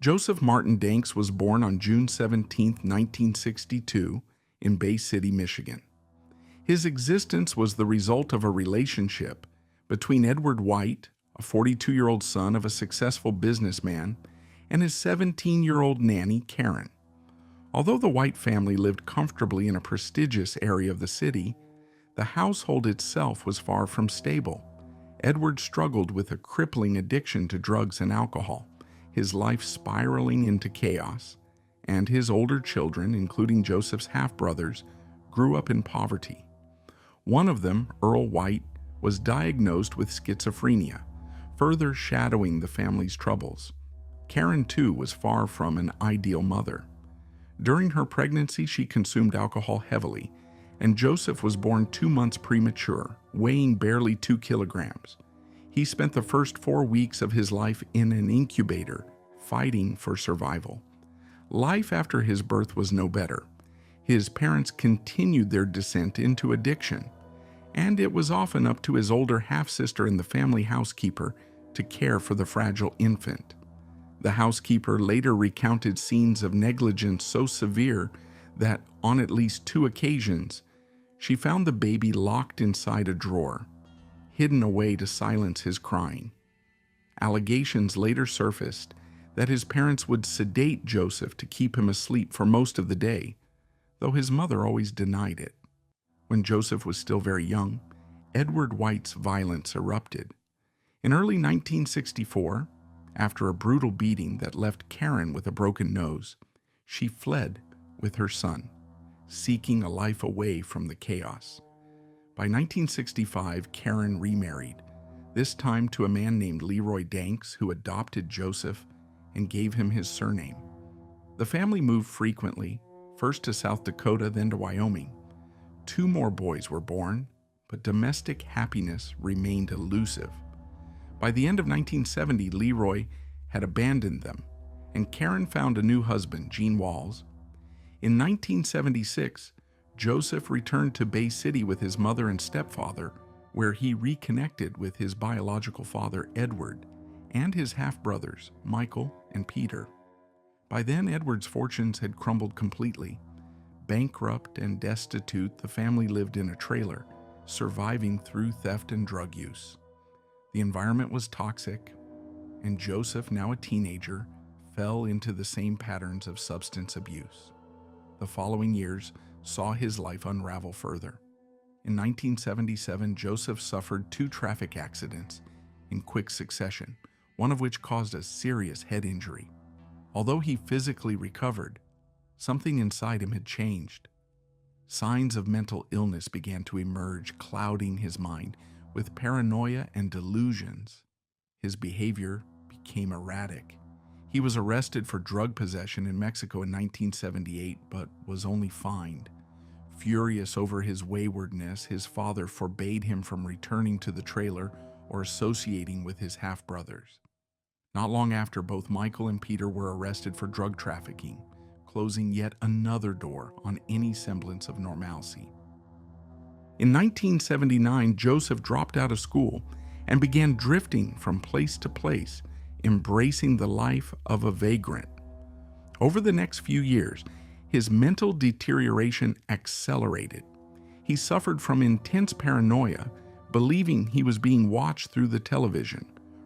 Joseph Martin Danks was born on June 17, 1962, in Bay City, Michigan. His existence was the result of a relationship between Edward White, a 42-year-old son of a successful businessman, and his 17-year-old nanny, Karen. Although the White family lived comfortably in a prestigious area of the city, the household itself was far from stable. Edward struggled with a crippling addiction to drugs and alcohol, his life spiraling into chaos, and his older children, including Joseph's half-brothers, grew up in poverty. One of them, Earl White, was diagnosed with schizophrenia, further shadowing the family's troubles. Karen, too, was far from an ideal mother. During her pregnancy, she consumed alcohol heavily, and Joseph was born 2 months premature, weighing barely 2 kilograms. He spent the first 4 weeks of his life in an incubator, fighting for survival. Life after his birth was no better. His parents continued their descent into addiction, and it was often up to his older half-sister and the family housekeeper to care for the fragile infant. The housekeeper later recounted scenes of negligence so severe that, on at least 2 occasions, she found the baby locked inside a drawer, hidden away to silence his crying. Allegations later surfaced that his parents would sedate Joseph to keep him asleep for most of the day, though his mother always denied it. When Joseph was still very young, Edward White's violence erupted. In early 1964, after a brutal beating that left Karen with a broken nose, she fled with her son, seeking a life away from the chaos. By 1965, Karen remarried, this time to a man named Leroy Danks, who adopted Joseph and gave him his surname. The family moved frequently, first to South Dakota, then to Wyoming. 2 more boys were born, but domestic happiness remained elusive. By the end of 1970, Leroy had abandoned them, and Karen found a new husband, Gene Walls. In 1976, Joseph returned to Bay City with his mother and stepfather, where he reconnected with his biological father, Edward, and his half-brothers, Michael and Peter. By then, Edward's fortunes had crumbled completely. Bankrupt and destitute, the family lived in a trailer, surviving through theft and drug use. The environment was toxic, and Joseph, now a teenager, fell into the same patterns of substance abuse. The following years saw his life unravel further. In 1977, Joseph suffered 2 traffic accidents in quick succession, one of which caused a serious head injury. Although he physically recovered, something inside him had changed. Signs of mental illness began to emerge, clouding his mind with paranoia and delusions. His behavior became erratic. He was arrested for drug possession in Mexico in 1978, but was only fined. Furious over his waywardness, his father forbade him from returning to the trailer or associating with his half-brothers. Not long after, both Michael and Peter were arrested for drug trafficking, closing yet another door on any semblance of normalcy. In 1979, Joseph dropped out of school and began drifting from place to place, embracing the life of a vagrant. Over the next few years, his mental deterioration accelerated. He suffered from intense paranoia, believing he was being watched through the television,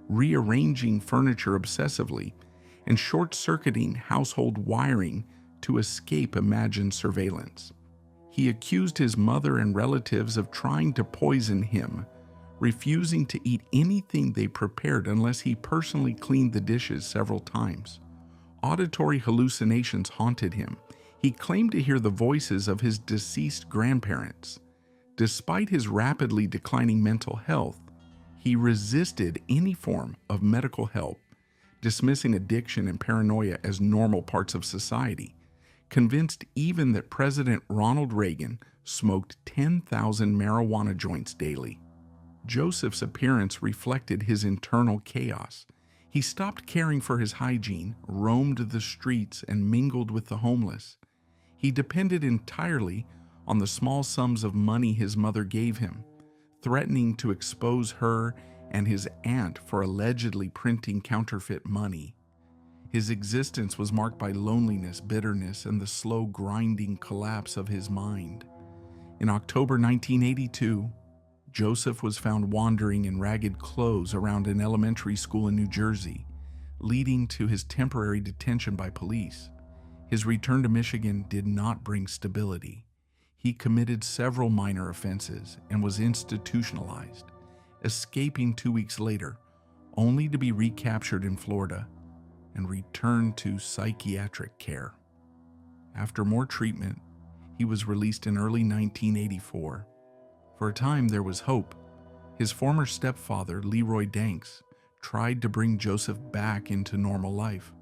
rearranging furniture obsessively, and short-circuiting household wiring to escape imagined surveillance. He accused his mother and relatives of trying to poison him, refusing to eat anything they prepared unless he personally cleaned the dishes several times. Auditory hallucinations haunted him. He claimed to hear the voices of his deceased grandparents. Despite his rapidly declining mental health, he resisted any form of medical help, dismissing addiction and paranoia as normal parts of society, convinced even that President Ronald Reagan smoked 10,000 marijuana joints daily. Joseph's appearance reflected his internal chaos. He stopped caring for his hygiene, roamed the streets, and mingled with the homeless. He depended entirely on the small sums of money his mother gave him, threatening to expose her and his aunt for allegedly printing counterfeit money. His existence was marked by loneliness, bitterness, and the slow grinding collapse of his mind. In October 1982, Joseph was found wandering in ragged clothes around an elementary school in New Jersey, leading to his temporary detention by police. His return to Michigan did not bring stability. He committed several minor offenses and was institutionalized, escaping 2 weeks later, only to be recaptured in Florida and returned to psychiatric care. After more treatment, he was released in early 1984. For a time, there was hope. His former stepfather, Leroy Danks, tried to bring Joseph back into normal life,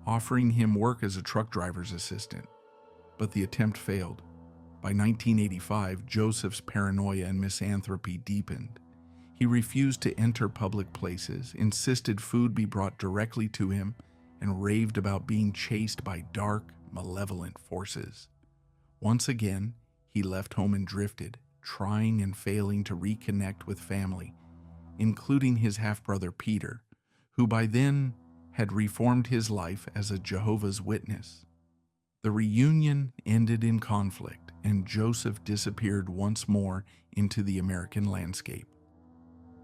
offering him work as a truck driver's assistant. But the attempt failed. By 1985, Joseph's paranoia and misanthropy deepened. He refused to enter public places, insisted food be brought directly to him, and raved about being chased by dark, malevolent forces. Once again, he left home and drifted, trying and failing to reconnect with family, including his half-brother Peter, who by then had reformed his life as a Jehovah's Witness. The reunion ended in conflict, and Joseph disappeared once more into the American landscape.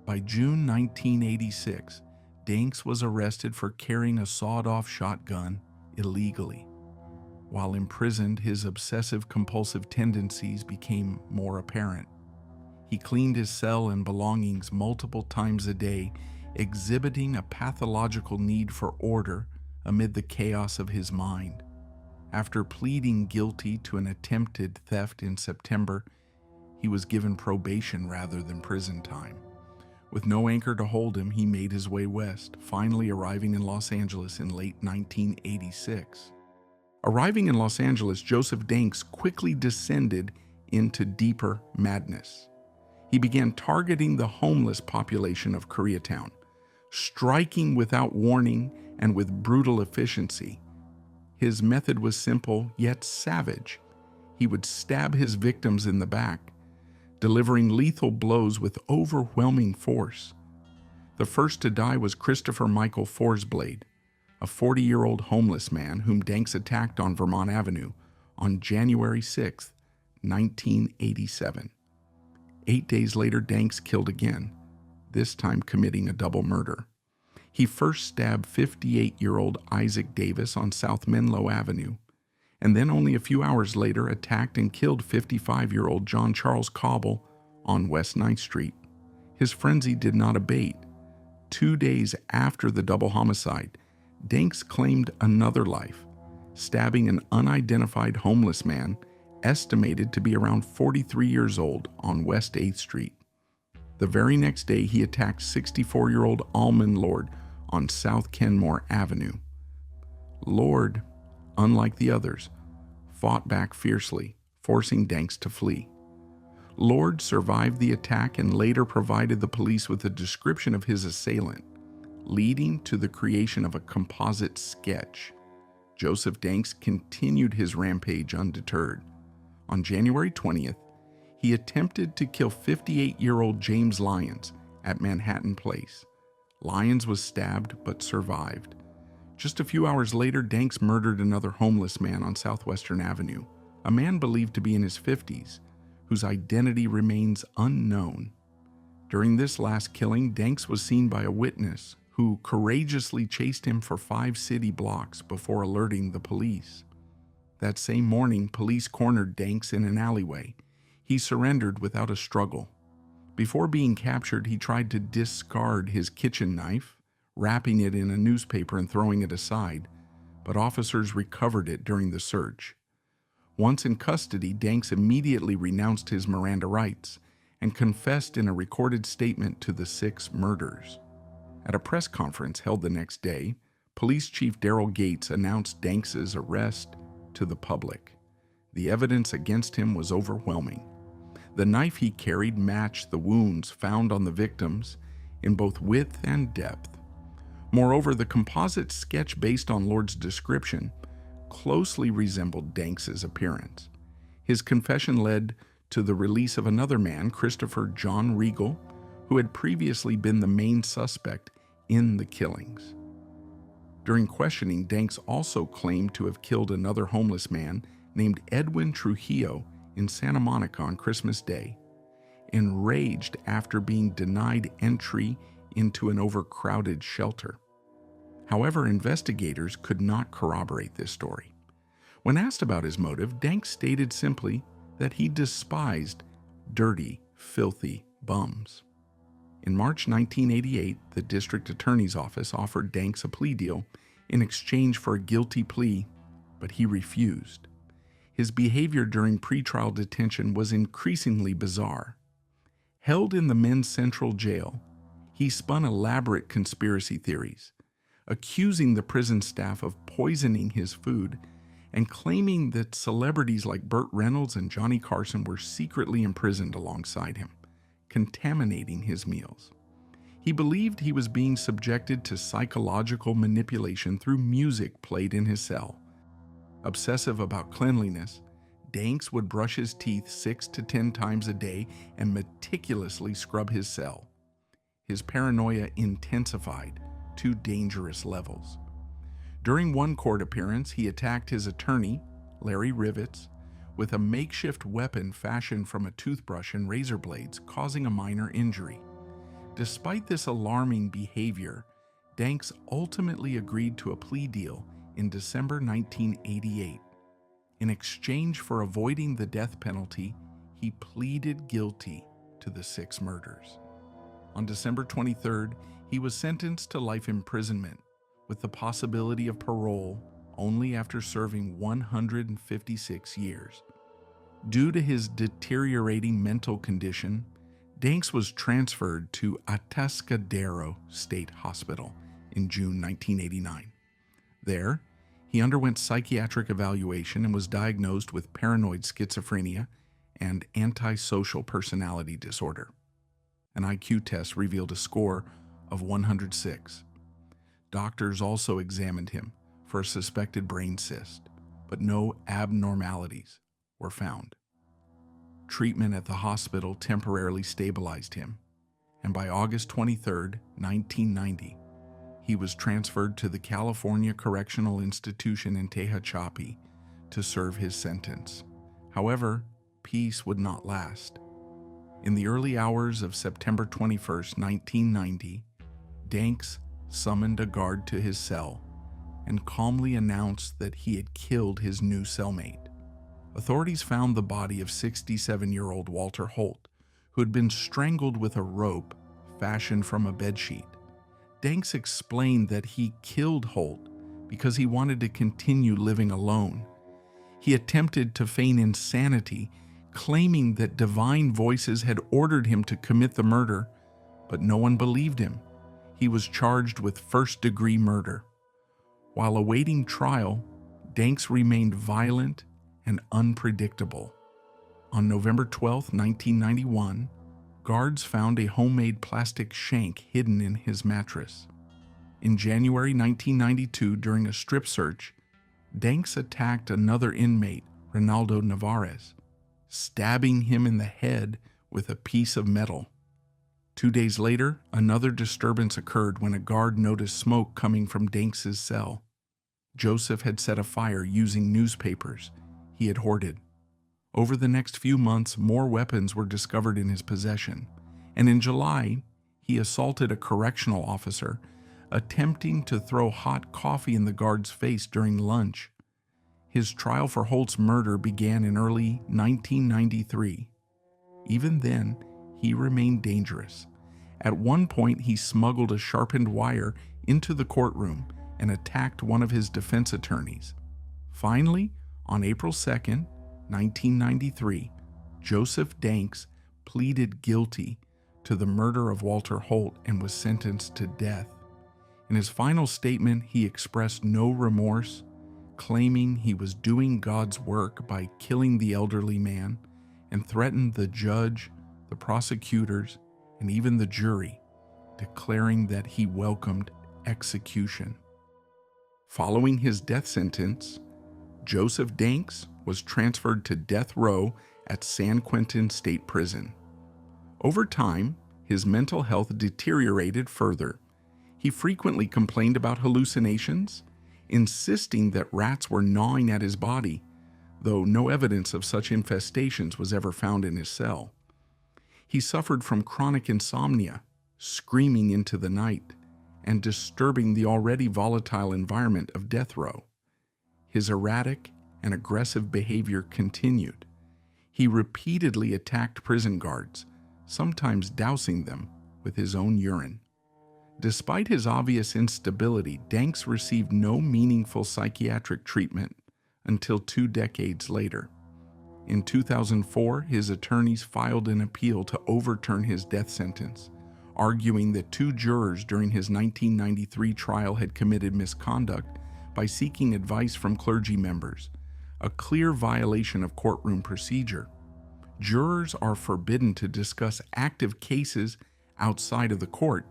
By June 1986, Danks was arrested for carrying a sawed-off shotgun illegally. While imprisoned, his obsessive-compulsive tendencies became more apparent. He cleaned his cell and belongings multiple times a day, exhibiting a pathological need for order amid the chaos of his mind. After pleading guilty to an attempted theft in September, he was given probation rather than prison time. With no anchor to hold him, he made his way west, finally arriving in Los Angeles in late 1986. Arriving in Los Angeles, Joseph Danks quickly descended into deeper madness. He began targeting the homeless population of Koreatown, striking without warning and with brutal efficiency. His method was simple yet savage. He would stab his victims in the back, delivering lethal blows with overwhelming force. The first to die was Christopher Michael Forsblade, a 40-year-old homeless man whom Danks attacked on Vermont Avenue on January 6, 1987. 8 days later, Danks killed again, this time committing a double murder. He first stabbed 58-year-old Isaac Davis on South Menlo Avenue, and then only a few hours later attacked and killed 55-year-old John Charles Cobble on West 9th Street. His frenzy did not abate. 2 days after the double homicide, Danks claimed another life, stabbing an unidentified homeless man estimated to be around 43 years old on West 8th Street. The very next day, he attacked 64-year-old Almond Lord on South Kenmore Avenue. Lord, unlike the others, fought back fiercely, forcing Danks to flee. Lord survived the attack and later provided the police with a description of his assailant, leading to the creation of a composite sketch. Joseph Danks continued his rampage undeterred. On January 20th, he attempted to kill 58-year-old James Lyons at Manhattan Place. Lyons was stabbed but survived. Just a few hours later, Danks murdered another homeless man on Southwestern Avenue, a man believed to be in his 50s, whose identity remains unknown. During this last killing, Danks was seen by a witness who courageously chased him for 5 city blocks before alerting the police. That same morning, police cornered Danks in an alleyway. He surrendered without a struggle. Before being captured, he tried to discard his kitchen knife, wrapping it in a newspaper and throwing it aside, but officers recovered it during the search. Once in custody, Danks immediately renounced his Miranda rights and confessed in a recorded statement to the 6 murders. At a press conference held the next day, Police Chief Daryl Gates announced Danks's arrest to the public. The evidence against him was overwhelming. The knife he carried matched the wounds found on the victims in both width and depth. Moreover, the composite sketch based on Lord's description closely resembled Danks's appearance. His confession led to the release of another man, Christopher John Regal, who had previously been the main suspect in the killings. During questioning, Danks also claimed to have killed another homeless man named Edwin Trujillo in Santa Monica on Christmas Day, enraged after being denied entry into an overcrowded shelter. However, investigators could not corroborate this story. When asked about his motive, Danks stated simply that he despised dirty, filthy bums. In March 1988, the district attorney's office offered Danks a plea deal in exchange for a guilty plea, but he refused. His behavior during pretrial detention was increasingly bizarre. Held in the men's central jail, he spun elaborate conspiracy theories, accusing the prison staff of poisoning his food and claiming that celebrities like Burt Reynolds and Johnny Carson were secretly imprisoned alongside him, contaminating his meals. He believed he was being subjected to psychological manipulation through music played in his cell. Obsessive about cleanliness, Danks would brush his teeth 6 to 10 times a day and meticulously scrub his cell. His paranoia intensified to dangerous levels. During one court appearance, he attacked his attorney, Larry Rivets, with a makeshift weapon fashioned from a toothbrush and razor blades, causing a minor injury. Despite this alarming behavior, Danks ultimately agreed to a plea deal in December 1988. In exchange for avoiding the death penalty, he pleaded guilty to the 6 murders. On December 23rd, he was sentenced to life imprisonment, with the possibility of parole only after serving 156 years. Due to his deteriorating mental condition, Danks was transferred to Atascadero State Hospital in June 1989. There, he underwent psychiatric evaluation and was diagnosed with paranoid schizophrenia and antisocial personality disorder. An IQ test revealed a score of 106. Doctors also examined him for a suspected brain cyst, but no abnormalities were found. Treatment at the hospital temporarily stabilized him, and by August 23, 1990, he was transferred to the California Correctional Institution in Tehachapi to serve his sentence. However, peace would not last. In the early hours of September 21, 1990, Danks summoned a guard to his cell and calmly announced that he had killed his new cellmate. Authorities found the body of 67-year-old Walter Holt, who had been strangled with a rope fashioned from a bedsheet. Danks explained that he killed Holt because he wanted to continue living alone. He attempted to feign insanity, claiming that divine voices had ordered him to commit the murder, but no one believed him. He was charged with first-degree murder. While awaiting trial, Danks remained violent and unpredictable. On November 12, 1991, guards found a homemade plastic shank hidden in his mattress. In January 1992, during a strip search, Danks attacked another inmate, Ronaldo Navarez, stabbing him in the head with a piece of metal. 2 days later, another disturbance occurred when a guard noticed smoke coming from Danks's cell. Joseph had set a fire using newspapers he had hoarded. Over the next few months, more weapons were discovered in his possession, and in July, he assaulted a correctional officer, attempting to throw hot coffee in the guard's face during lunch. His trial for Holt's murder began in early 1993. Even then, he remained dangerous. At one point, he smuggled a sharpened wire into the courtroom and attacked one of his defense attorneys. Finally, on April 2, 1993, Joseph Danks pleaded guilty to the murder of Walter Holt and was sentenced to death. In his final statement, he expressed no remorse, claiming he was doing God's work by killing the elderly man, and threatened the judge, the prosecutors, and even the jury, declaring that he welcomed execution. Following his death sentence, Joseph Danks was transferred to death row at San Quentin State Prison. Over time, his mental health deteriorated further. He frequently complained about hallucinations, insisting that rats were gnawing at his body, though no evidence of such infestations was ever found in his cell. He suffered from chronic insomnia, screaming into the night, and disturbing the already volatile environment of death row. His erratic and aggressive behavior continued. He repeatedly attacked prison guards, sometimes dousing them with his own urine. Despite his obvious instability, Danks received no meaningful psychiatric treatment until 2 decades later. In 2004, his attorneys filed an appeal to overturn his death sentence, arguing that 2 jurors during his 1993 trial had committed misconduct by seeking advice from clergy members, a clear violation of courtroom procedure. Jurors are forbidden to discuss active cases outside of the court,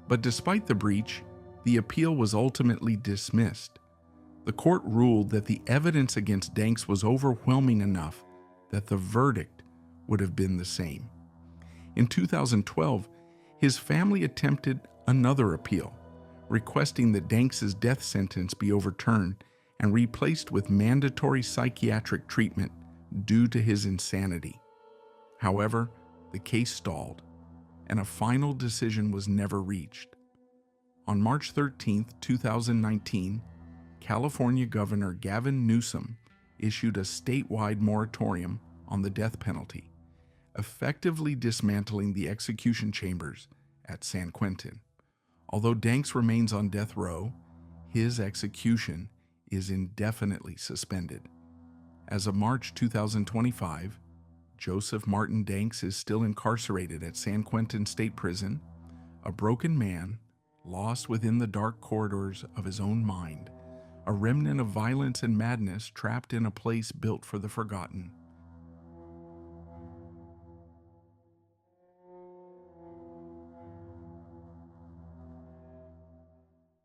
but despite the breach, the appeal was ultimately dismissed. The court ruled that the evidence against Danks was overwhelming enough that the verdict would have been the same. In 2012, his family attempted another appeal, requesting that Danks's death sentence be overturned and replaced with mandatory psychiatric treatment due to his insanity. However, the case stalled, and a final decision was never reached. On March 13, 2019, California Governor Gavin Newsom issued a statewide moratorium on the death penalty, effectively dismantling the execution chambers at San Quentin. Although Danks remains on death row, his execution is indefinitely suspended. As of March 2025, Joseph Martin Danks is still incarcerated at San Quentin State Prison, a broken man lost within the dark corridors of his own mind, a remnant of violence and madness trapped in a place built for the forgotten.